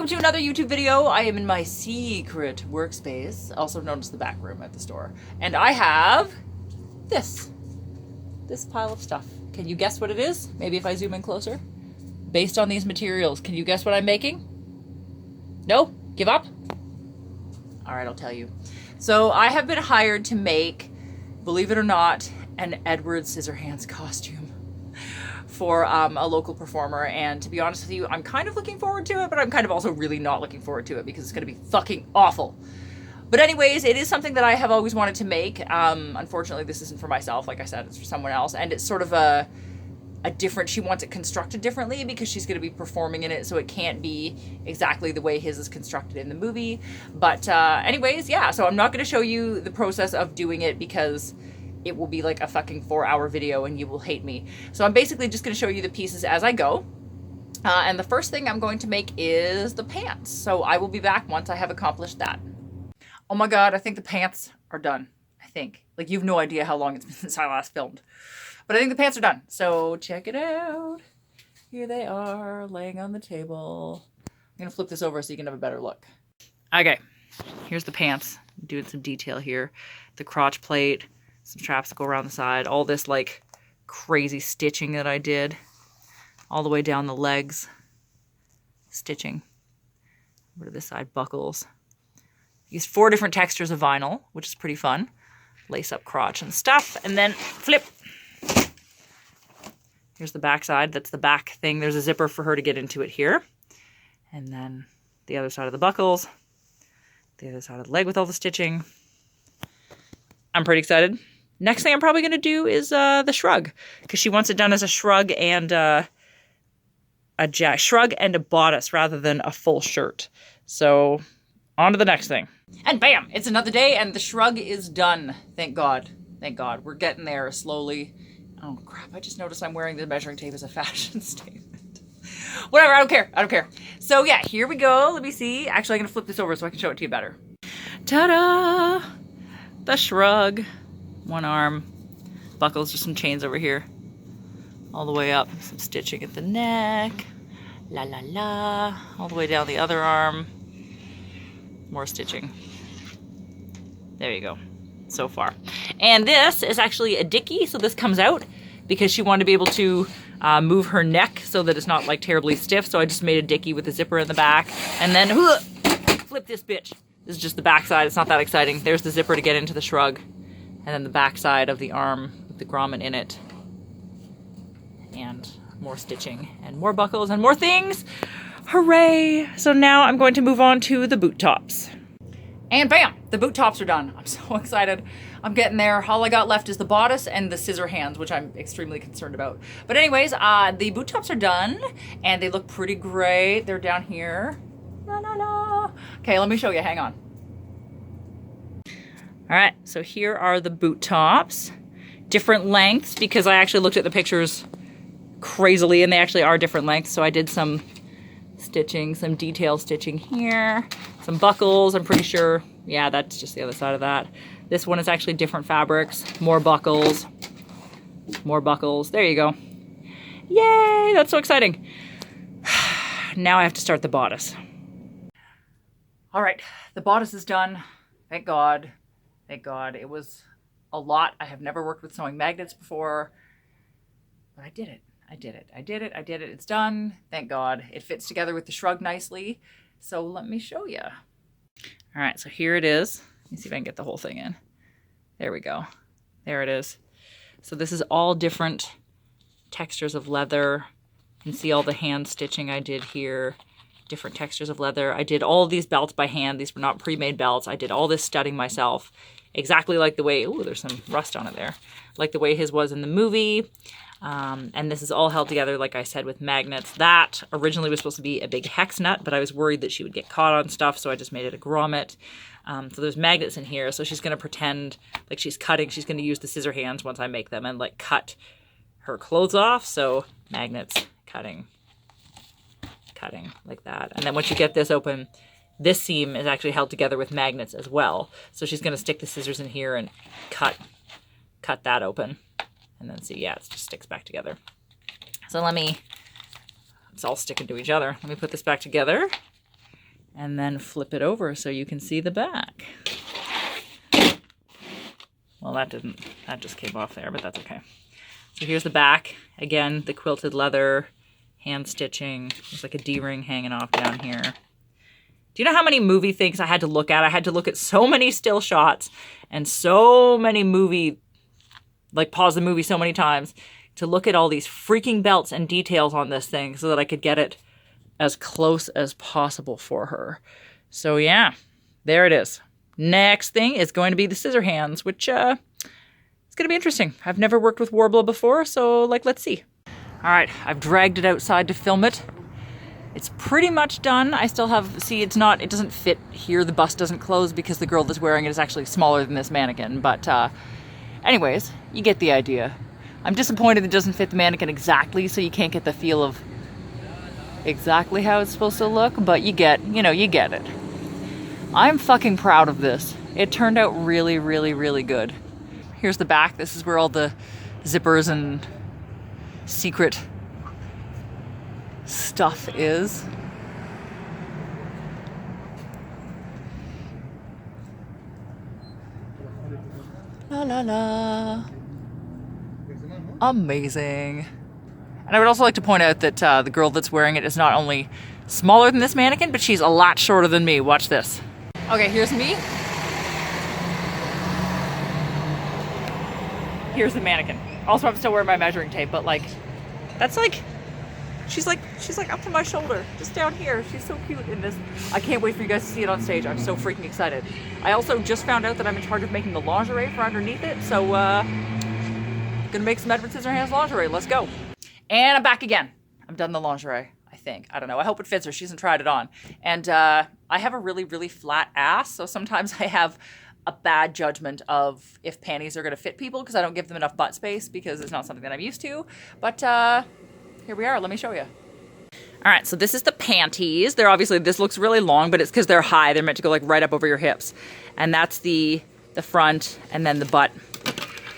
welcome to another YouTube video. I am in my secret workspace, also known as the back room at the store. And I have this pile of stuff. Can you guess what it is? Maybe if I zoom in closer. Based on these materials, can you guess what I'm making? No? Give up? All right, I'll tell you. So I have been hired to make, believe it or not, an Edward Scissorhands costume for a local performer, and to be honest with you, I'm kind of looking forward to it, but I'm kind of also really not looking forward to it because it's going to be fucking awful. But anyways, it is something that I have always wanted to make. Unfortunately, this isn't for myself. Like I said, it's for someone else, and it's sort of a different, she wants it constructed differently because she's going to be performing in it, so it can't be exactly the way his is constructed in the movie. But anyways, yeah, so I'm not going to show you the process of doing it because it will be like a fucking 4-hour video and you will hate me. So I'm basically just going to show you the pieces as I go. And the first thing I'm going to make is the pants. So I will be back once I have accomplished that. Oh my God, I think the pants are done. I think. Like, you have no idea how long it's been since I last filmed. But I think the pants are done. So check it out. Here they are, laying on the table. I'm going to flip this over so you can have a better look. Okay, here's the pants. I'm doing some detail here. The crotch plate. Some straps that go around the side, all this like crazy stitching that I did, all the way down the legs, stitching. Over to this side, buckles. Used 4 different textures of vinyl, which is pretty fun. Lace up crotch and stuff, and then flip. Here's the back side, that's the back thing. There's a zipper for her to get into it here. And then the other side of the buckles, the other side of the leg with all the stitching. I'm pretty excited. Next thing I'm probably going to do is the shrug, because she wants it done as a shrug and a shrug and a bodice rather than a full shirt. So on to the next thing. And bam, it's another day and the shrug is done. Thank God. Thank God. We're getting there slowly. Oh crap, I just noticed I'm wearing the measuring tape as a fashion statement. Whatever, I don't care. I don't care. So yeah, here we go. Let me see. Actually, I'm going to flip this over so I can show it to you better. Ta-da! The shrug. One arm, buckles, just some chains over here, all the way up, some stitching at the neck, la la la, all the way down the other arm, more stitching. There you go, so far. And this is actually a dickie, so this comes out because she wanted to be able to move her neck so that it's not like terribly stiff, so I just made a dickie with a zipper in the back, and then flip this bitch. This is just the back side, it's not that exciting. There's the zipper to get into the shrug. And then the back side of the arm with the grommet in it. And more stitching and more buckles and more things. Hooray! So now I'm going to move on to the boot tops. And bam! The boot tops are done. I'm so excited. I'm getting there. All I got left is the bodice and the scissor hands, which I'm extremely concerned about. But anyways, the boot tops are done. And they look pretty great. They're down here. La la la. Okay, let me show you. Hang on. All right, so here are the boot tops. Different lengths, because I actually looked at the pictures crazily and they actually are different lengths. So I did some stitching, some detail stitching here, some buckles, I'm pretty sure. Yeah, that's just the other side of that. This one is actually different fabrics, more buckles, more buckles. There you go. Yay, that's so exciting. Now I have to start the bodice. All right, the bodice is done, thank God. Thank God. It was a lot. I have never worked with sewing magnets before, but I did it. I did it. I did it. I did it. It's done. Thank God. It fits together with the shrug nicely. So let me show you. All right. So here it is. Let me see if I can get the whole thing in. There we go. There it is. So this is all different textures of leather. You can see all the hand stitching I did here. Different textures of leather. I did all of these belts by hand. These were not pre-made belts. I did all this studding myself. Exactly like the way, ooh, there's some rust on it there. Like the way his was in the movie. And this is all held together, like I said, with magnets. That originally was supposed to be a big hex nut, but I was worried that she would get caught on stuff, so I just made it a grommet. So there's magnets in here, so she's going to pretend like she's cutting. She's going to use the scissor hands once I make them and like cut her clothes off. So magnets, cutting, like that. And then once you get this open, this seam is actually held together with magnets as well. So she's going to stick the scissors in here and cut that open. And then see, yeah, it just sticks back together. So it's all sticking to each other. Let me put this back together. and then flip it over so you can see the back. Well, that just came off there, but that's okay. So here's the back. Again, the quilted leather, hand stitching. There's like a D-ring hanging off down here. Do you know how many movie things I had to look at? I had to look at so many still shots and so many pause the movie so many times to look at all these freaking belts and details on this thing so that I could get it as close as possible for her. So yeah, there it is. Next thing is going to be the Scissorhands, which it's going to be interesting. I've never worked with Warbler before, so let's see. All right, I've dragged it outside to film it. It's pretty much done. I still have, see, it doesn't fit here. The bust doesn't close because the girl that's wearing it is actually smaller than this mannequin. But anyways, you get the idea. I'm disappointed it doesn't fit the mannequin exactly, so you can't get the feel of exactly how it's supposed to look, but you get it. I'm fucking proud of this. It turned out really, really, really good. Here's the back. This is where all the zippers and secret stuff is. La la la. Amazing. And I would also like to point out that the girl that's wearing it is not only smaller than this mannequin, but she's a lot shorter than me. Watch this. Okay, here's me. Here's the mannequin. Also, I'm still wearing my measuring tape, but that's she's up to my shoulder, just down here. She's so cute in this. I can't wait for you guys to see it on stage. I'm so freaking excited. I also just found out that I'm in charge of making the lingerie for underneath it, so gonna make some Edward Scissorhands lingerie. Let's go. And I'm back again. I've done the lingerie, I think. I don't know. I hope it fits her. She hasn't tried it on. And I have a really, really flat ass, so sometimes I have a bad judgment of if panties are going to fit people because I don't give them enough butt space because it's not something that I'm used to. But here we are. Let me show you. All right, so this is the panties. They're obviously, this looks really long, but it's because they're high. They're meant to go right up over your hips. And that's the front, and then the butt.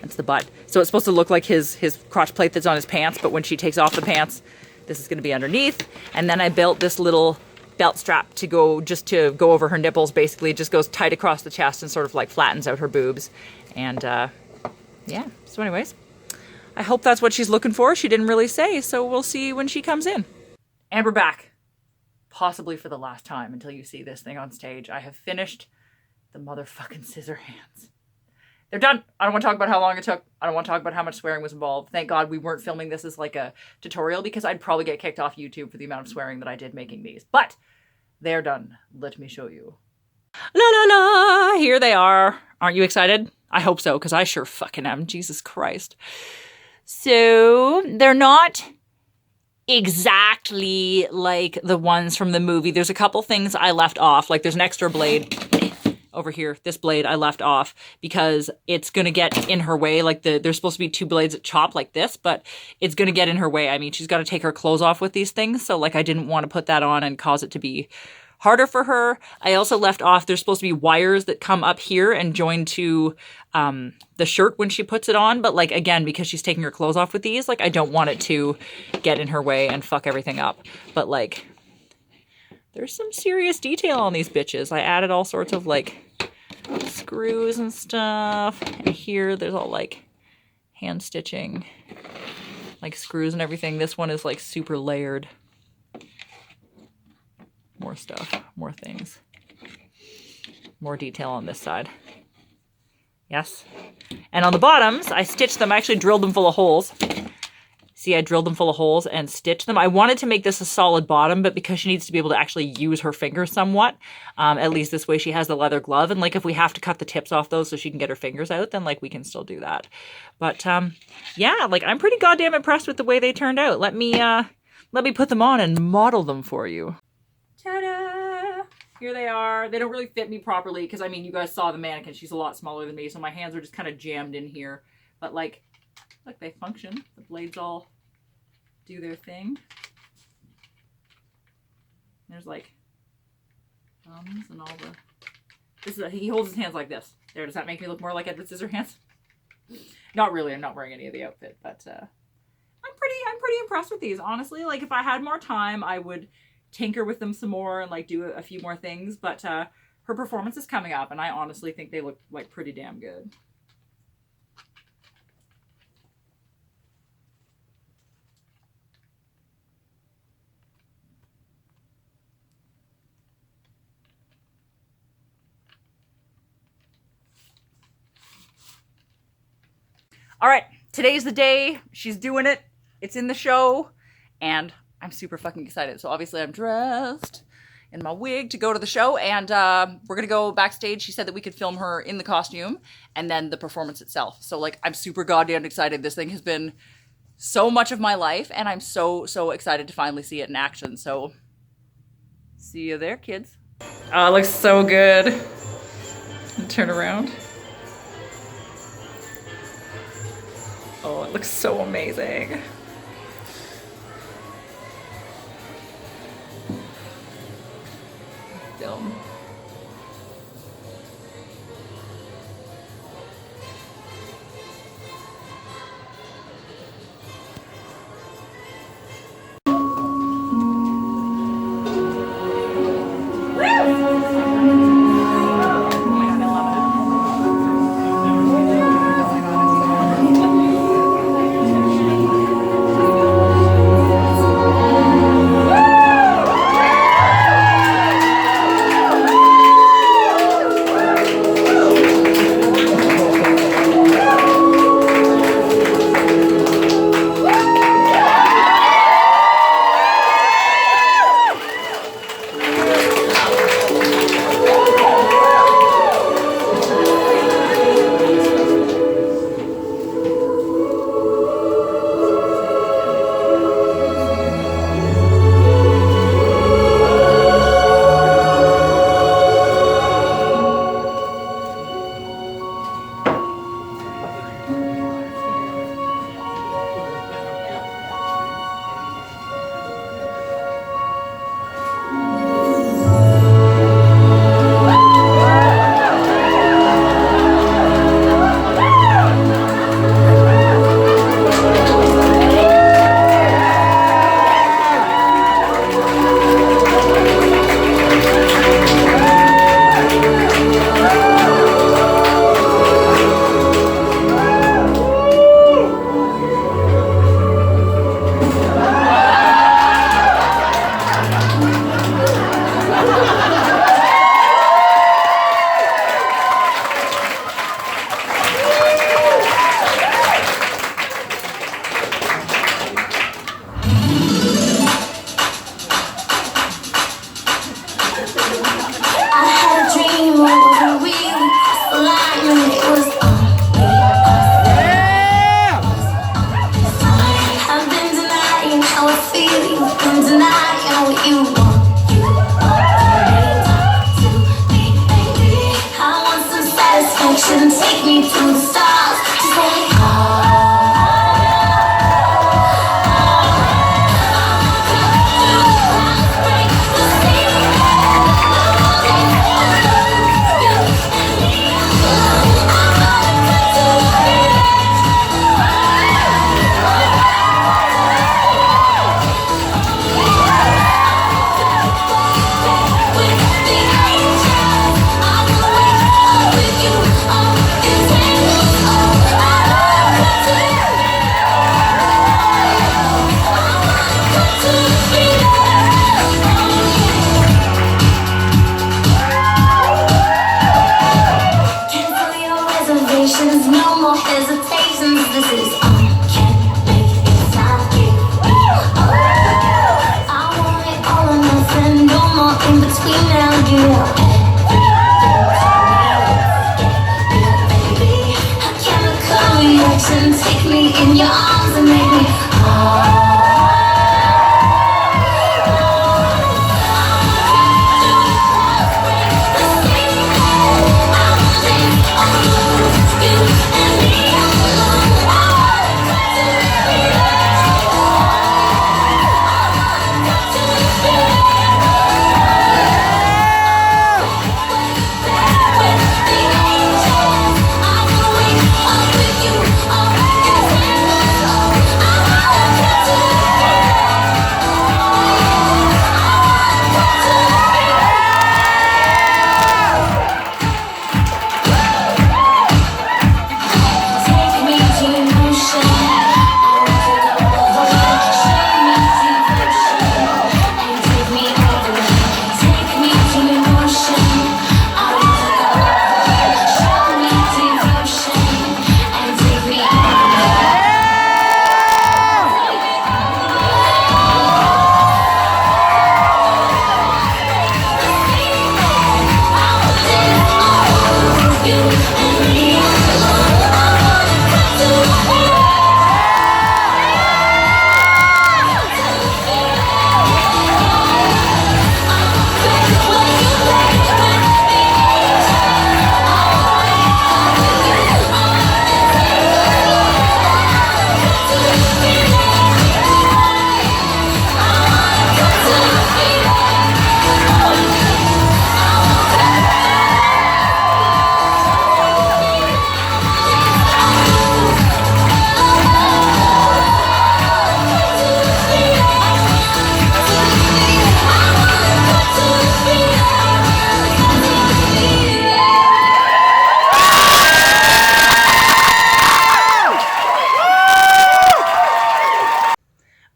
That's the butt. So it's supposed to look like his crotch plate that's on his pants, but when she takes off the pants, this is going to be underneath. And then I built this little belt strap to go over her nipples. Basically, it just goes tight across the chest and sort of flattens out her boobs. And yeah, so anyways, I hope that's what she's looking for. She didn't really say, so we'll see when she comes in. And we're back. Possibly for the last time until you see this thing on stage. I have finished the motherfucking Scissorhands. They're done. I don't want to talk about how long it took. I don't want to talk about how much swearing was involved. Thank God we weren't filming this as a tutorial because I'd probably get kicked off YouTube for the amount of swearing that I did making these. But they're done. Let me show you. La la la! Here they are. Aren't you excited? I hope so, because I sure fucking am. Jesus Christ. So they're not exactly like the ones from the movie. There's a couple things I left off. There's an extra blade over here. This blade I left off because it's going to get in her way. There's supposed to be two blades that chop like this, but it's going to get in her way. I mean, she's got to take her clothes off with these things. So I didn't want to put that on and cause it to be harder for her. I also left off, there's supposed to be wires that come up here and join to the shirt when she puts it on. But again, because she's taking her clothes off with these, I don't want it to get in her way and fuck everything up. But there's some serious detail on these bitches. I added all sorts of screws and stuff. And here there's all hand stitching, screws and everything. This one is super layered. More stuff, more things. More detail on this side. Yes. And on the bottoms, I stitched them. I actually drilled them full of holes. See, I drilled them full of holes and stitched them. I wanted to make this a solid bottom, but because she needs to be able to actually use her fingers somewhat, at least this way she has the leather glove. And if we have to cut the tips off those so she can get her fingers out, then we can still do that. But yeah, I'm pretty goddamn impressed with the way they turned out. Let me put them on and model them for you. Ta-da! Here they are. They don't really fit me properly because, you guys saw the mannequin. She's a lot smaller than me, so my hands are just kind of jammed in here. But, look, they function. The blades all do their thing. There's, thumbs and all the... He holds his hands like this. There, does that make me look more like Edward Scissorhands? Not really. I'm not wearing any of the outfit, but I'm pretty impressed with these, honestly. If I had more time, I would tinker with them some more and like do a few more things. But her performance is coming up, and I honestly think they look like pretty damn good. All right, today's the day. She's doing it. It's in the show, and I'm super fucking excited. So obviously I'm dressed in my wig to go to the show, and we're gonna go backstage. She said that we could film her in the costume and then the performance itself. So like, I'm super goddamn excited. This thing has been so much of my life, and I'm so excited to finally see it in action. So see you there, kids. Oh, it looks so good. Turn around. Oh, it looks so amazing. Film.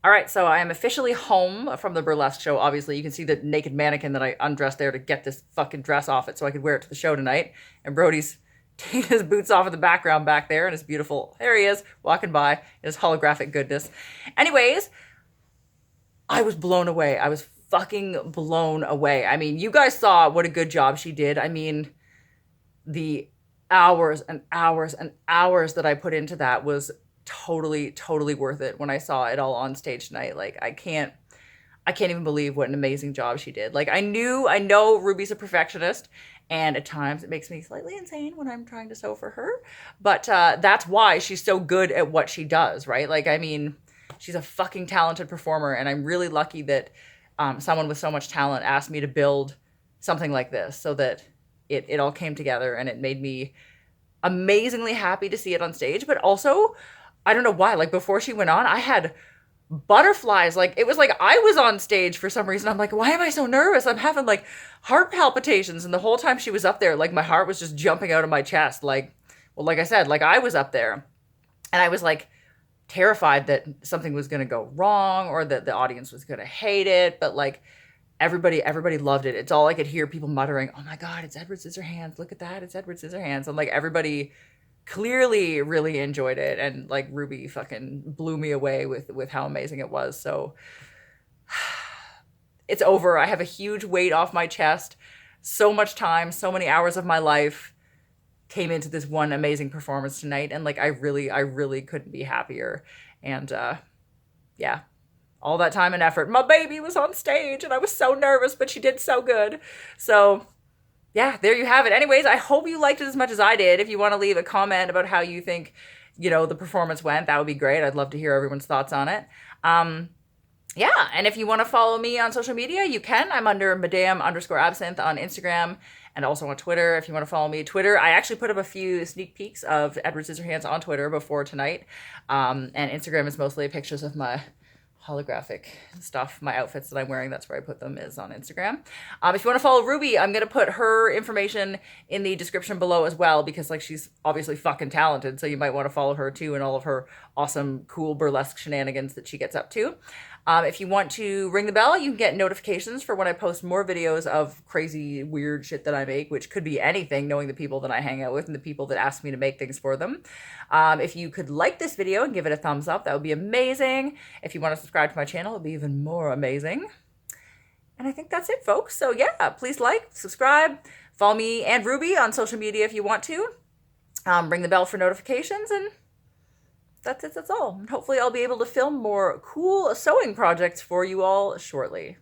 All right, so I am officially home from the burlesque show. Obviously, you can see the naked mannequin that I undressed there to get this fucking dress off it so I could wear it to the show tonight. And Brody's taking his boots off in the background back there, and it's beautiful. There he is, walking by in his holographic goodness. Anyways, I was blown away. I was fucking blown away. I mean, you guys saw what a good job she did. I mean, the hours and hours and hours that I put into that was totally worth it when I saw it all on stage tonight. Like, I can't even believe what an amazing job she did. Like, I know Ruby's a perfectionist, and at times it makes me slightly insane when I'm trying to sew for her, but that's why she's so good at what she does, right? Like, I mean, she's a fucking talented performer, and I'm really lucky that someone with so much talent asked me to build something like this so that it all came together, and it made me amazingly happy to see it on stage. But also, I don't know why, like, before she went on, I had butterflies. Like, it was like I was on stage for some reason. I'm like, why am I so nervous? I'm having like heart palpitations. And the whole time she was up there, like, my heart was just jumping out of my chest. Like, well, like I said, like, I was up there, and I was like terrified that something was going to go wrong or that the audience was going to hate it. But like, everybody loved it. It's all I could hear, people muttering, oh my God, it's Edward Scissorhands. Look at that. It's Edward Scissorhands. And like, everybody clearly really enjoyed it, and like, Ruby fucking blew me away with how amazing it was. So it's over. I have a huge weight off my chest. So much time, so many hours of my life came into this one amazing performance tonight, and like, I really couldn't be happier. And yeah, all that time and effort, my baby was on stage, and I was so nervous, but she did so good. So yeah, there you have it. Anyways, I hope you liked it as much as I did. If you want to leave a comment about how you think, you know, the performance went, that would be great. I'd love to hear everyone's thoughts on it. Yeah, and if you want to follow me on social media, you can. I'm under Madame_Absinthe on Instagram and also on Twitter. If you want to follow me, Twitter, I actually put up a few sneak peeks of Edward Scissorhands on Twitter before tonight. And Instagram is mostly pictures of my holographic stuff, my outfits that I'm wearing. That's where I put them, is on Instagram. If you want to follow Ruby, I'm going to put her information in the description below as well, because like, she's obviously fucking talented. So you might want to follow her too, and all of her awesome, cool burlesque shenanigans that she gets up to. If you want to ring the bell, you can get notifications for when I post more videos of crazy, weird shit that I make, which could be anything, knowing the people that I hang out with and the people that ask me to make things for them. If you could like this video and give it a thumbs up, that would be amazing. If you want to subscribe to my channel, it would be even more amazing. And I think that's it, folks. So yeah, please like, subscribe, follow me and Ruby on social media if you want to. Ring the bell for notifications, and that's it. That's all. And hopefully I'll be able to film more cool sewing projects for you all shortly.